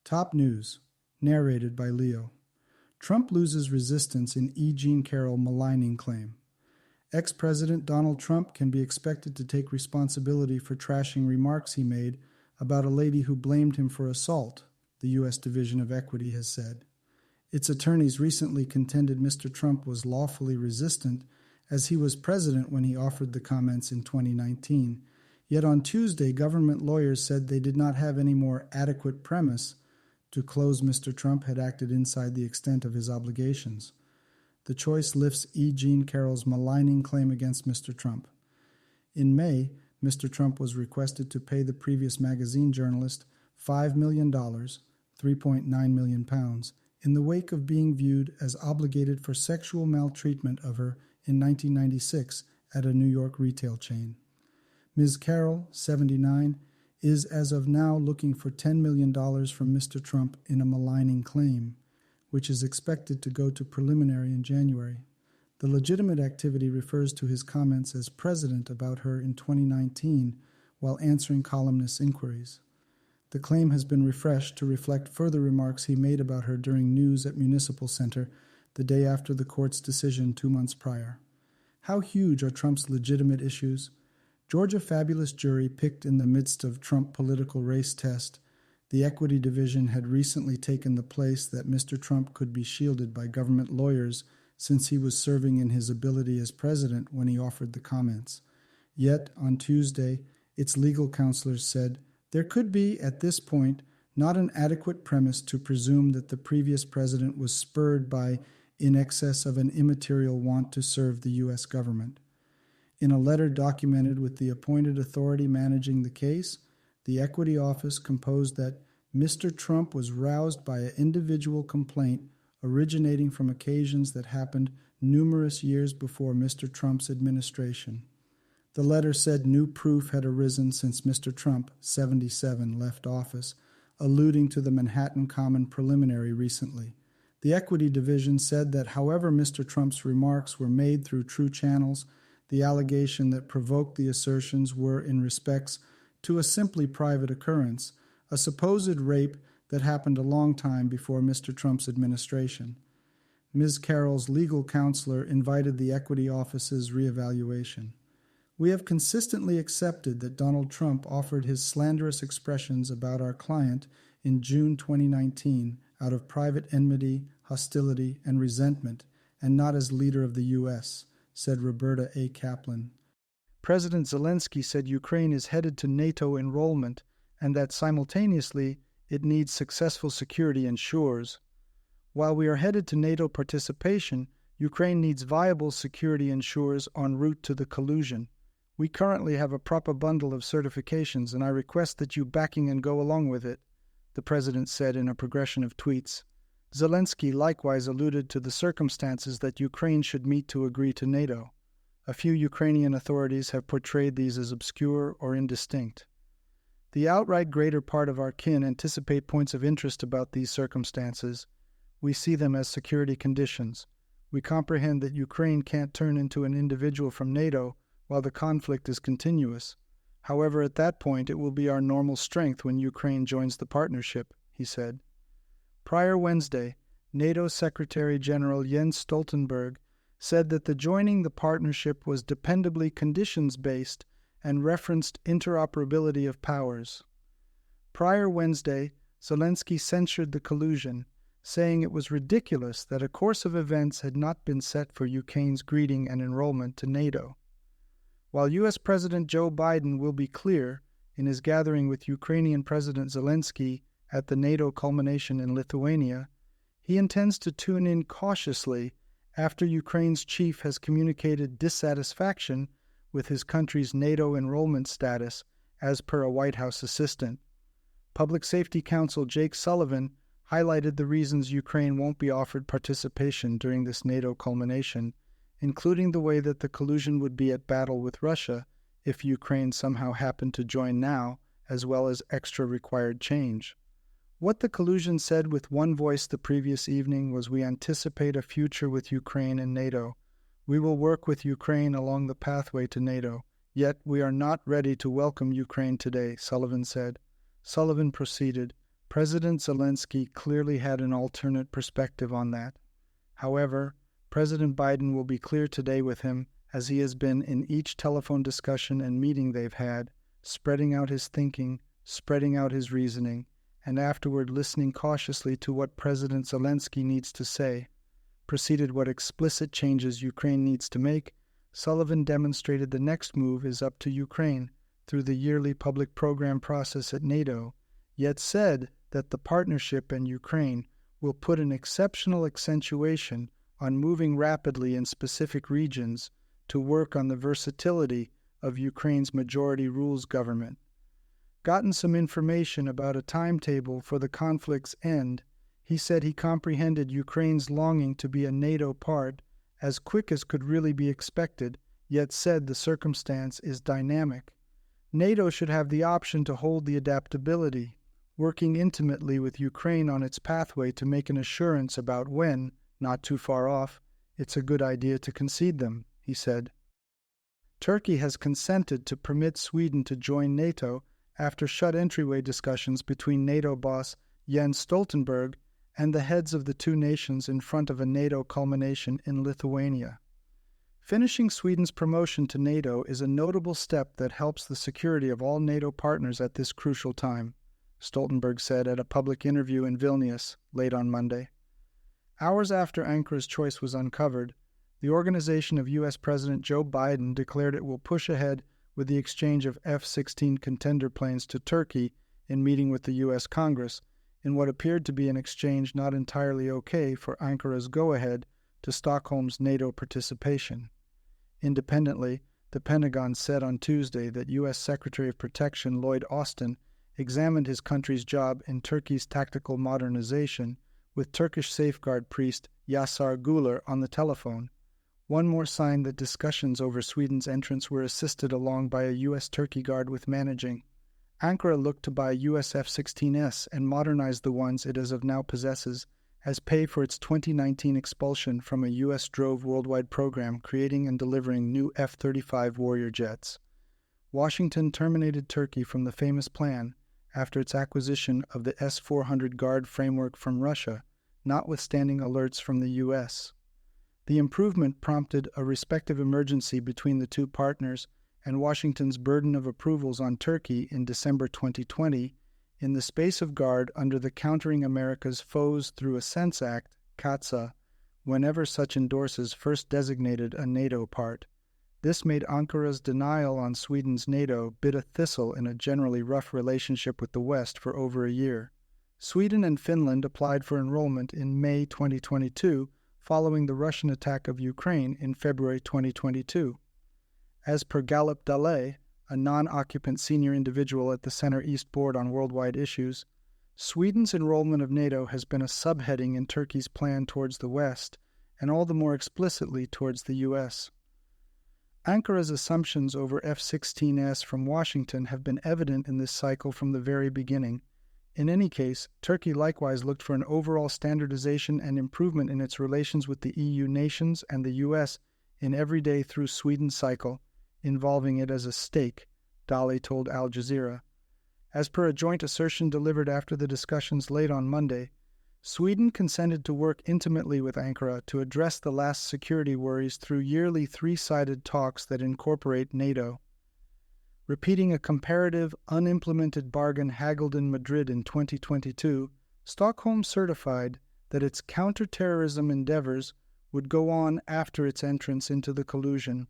Top news, narrated by Leo. Trump loses resistance in E Jean Carroll maligning claim. Ex-President Donald Trump can be expected to take responsibility for trashing remarks he made about a lady who blamed him for assault, the U.S. Division of Equity has said. Its attorneys recently contended Mr. Trump was lawfully resistant as he was president when he offered the comments in 2019. Yet on Tuesday, government lawyers said they did not have any more adequate premise to close Mr. Trump had acted inside the extent of his obligations. The choice lifts E. Jean Carroll's maligning claim against Mr. Trump. In May, Mr. Trump was requested to pay the previous magazine journalist $5 million, £3.9 million, in the wake of being viewed as obligated for sexual maltreatment of her in 1996 at a New York retail chain. Ms. Carroll, 79, is as of now looking for $10 million from Mr. Trump in a maligning claim, which is expected to go to preliminary in January. The legitimate activity refers to his comments as president about her in 2019 while answering columnists' inquiries. The claim has been refreshed to reflect further remarks he made about her during news at Municipal Center the day after the court's decision 2 months prior. How huge are Trump's legitimate issues? Georgia fabulous jury picked in the midst of Trump political race test. The equity division had recently taken the place that Mr. Trump could be shielded by government lawyers since he was serving in his ability as president when he offered the comments. Yet, on Tuesday, its legal counselors said there could be, at this point, not an adequate premise to presume that the previous president was spurred by in excess of an immaterial want to serve the U.S. government. In a letter documented with the appointed authority managing the case, the Equity Office composed that Mr. Trump was roused by an individual complaint originating from occasions that happened numerous years before Mr. Trump's administration. The letter said new proof had arisen since Mr. Trump, 77, left office, alluding to the Manhattan Common preliminary recently. The Equity Division said that however Mr. Trump's remarks were made through true channels, the allegation that provoked the assertions were in respects to a simply private occurrence, a supposed rape that happened a long time before Mr. Trump's administration. Ms. Carroll's legal counselor invited the Equity Office's reevaluation. We have consistently accepted that Donald Trump offered his slanderous expressions about our client in June 2019 out of private enmity, hostility, and resentment, and not as leader of the U.S., said Roberta A. Kaplan. President Zelensky said Ukraine is headed to NATO enrollment and that simultaneously it needs successful security and shores. While we are headed to NATO participation, Ukraine needs viable security and shores en route to the collusion. We currently have a proper bundle of certifications and I request that you backing and go along with it, the president said in a progression of tweets. Zelensky likewise alluded to the circumstances that Ukraine should meet to agree to NATO. A few Ukrainian authorities have portrayed these as obscure or indistinct. The outright greater part of our kin anticipate points of interest about these circumstances. We see them as security conditions. We comprehend that Ukraine can't turn into an individual from NATO while the conflict is continuous. However, at that point it will be our normal strength when Ukraine joins the partnership, he said. Prior Wednesday, NATO Secretary General Jens Stoltenberg said that the joining the partnership was dependably conditions-based and referenced interoperability of powers. Prior Wednesday, Zelensky censured the collusion, saying it was ridiculous that a course of events had not been set for Ukraine's greeting and enrollment to NATO. While U.S. President Joe Biden will be clear in his gathering with Ukrainian President Zelensky at the NATO culmination in Lithuania, he intends to tune in cautiously after Ukraine's chief has communicated dissatisfaction with his country's NATO enrollment status, as per a White House assistant. Public Safety Counsel Jake Sullivan highlighted the reasons Ukraine won't be offered participation during this NATO culmination, including the way that the collusion would be at battle with Russia if Ukraine somehow happened to join now, as well as extra required change. What the collusion said with one voice the previous evening was, "We anticipate a future with Ukraine and NATO. We will work with Ukraine along the pathway to NATO. Yet we are not ready to welcome Ukraine today," Sullivan said. Sullivan proceeded, President Zelensky clearly had an alternate perspective on that. However, President Biden will be clear today with him, as he has been in each telephone discussion and meeting they've had, spreading out his thinking, spreading out his reasoning, and afterward listening cautiously to what President Zelensky needs to say. Proceeded what explicit changes Ukraine needs to make, Sullivan demonstrated the next move is up to Ukraine through the yearly public program process at NATO, yet said that the partnership and Ukraine will put an exceptional accentuation on moving rapidly in specific regions to work on the versatility of Ukraine's majority rules government. Gotten some information about a timetable for the conflict's end, he said he comprehended Ukraine's longing to be a NATO part as quick as could really be expected, yet said the circumstance is dynamic. NATO should have the option to hold the adaptability, working intimately with Ukraine on its pathway to make an assurance about when, not too far off, it's a good idea to concede them, he said. Turkey has consented to permit Sweden to join NATO after shut entryway discussions between NATO boss Jens Stoltenberg and the heads of the two nations in front of a NATO culmination in Lithuania. Finishing Sweden's promotion to NATO is a notable step that helps the security of all NATO partners at this crucial time, Stoltenberg said at a public interview in Vilnius late on Monday. Hours after Ankara's choice was uncovered, the organization of U.S. President Joe Biden declared it will push ahead with the exchange of F-16 contender planes to Turkey in meeting with the U.S. Congress, in what appeared to be an exchange not entirely okay for Ankara's go-ahead to Stockholm's NATO participation. Independently, the Pentagon said on Tuesday that U.S. Secretary of Protection Lloyd Austin examined his country's job in Turkey's tactical modernization with Turkish safeguard priest Yasar Güler on the telephone. One more sign that discussions over Sweden's entrance were assisted along by a U.S. Turkey guard with managing. Ankara looked to buy U.S. F-16s and modernize the ones it as of now possesses as pay for its 2019 expulsion from a U.S. drove worldwide program creating and delivering new F-35 Warrior jets. Washington terminated Turkey from the famous plan after its acquisition of the S-400 Guard framework from Russia, notwithstanding alerts from the U.S. The improvement prompted a respective emergency between the two partners and Washington's burden of approvals on Turkey in December 2020 in the space of Guard under the Countering America's Foes Through Ascents Act, CAATSA, whenever such endorses first designated a NATO part. This made Ankara's denial on Sweden's NATO bit a thistle in a generally rough relationship with the West for over a year. Sweden and Finland applied for enrollment in May 2022 following the Russian attack of Ukraine in February 2022. As per Gallup Dalle, a non-occupant senior individual at the Center East Board on Worldwide Issues, Sweden's enrollment of NATO has been a subheading in Turkey's plan towards the West, and all the more explicitly towards the U.S. Ankara's assumptions over F-16s from Washington have been evident in this cycle from the very beginning. In any case, Turkey likewise looked for an overall standardization and improvement in its relations with the EU nations and the U.S. in every day through Sweden's cycle, involving it as a stake, Dali told Al Jazeera. As per a joint assertion delivered after the discussions late on Monday, Sweden consented to work intimately with Ankara to address the last security worries through yearly three-sided talks that incorporate NATO. Repeating a comparative, unimplemented bargain haggled in Madrid in 2022, Stockholm certified that its counter-terrorism endeavors would go on after its entrance into the collusion.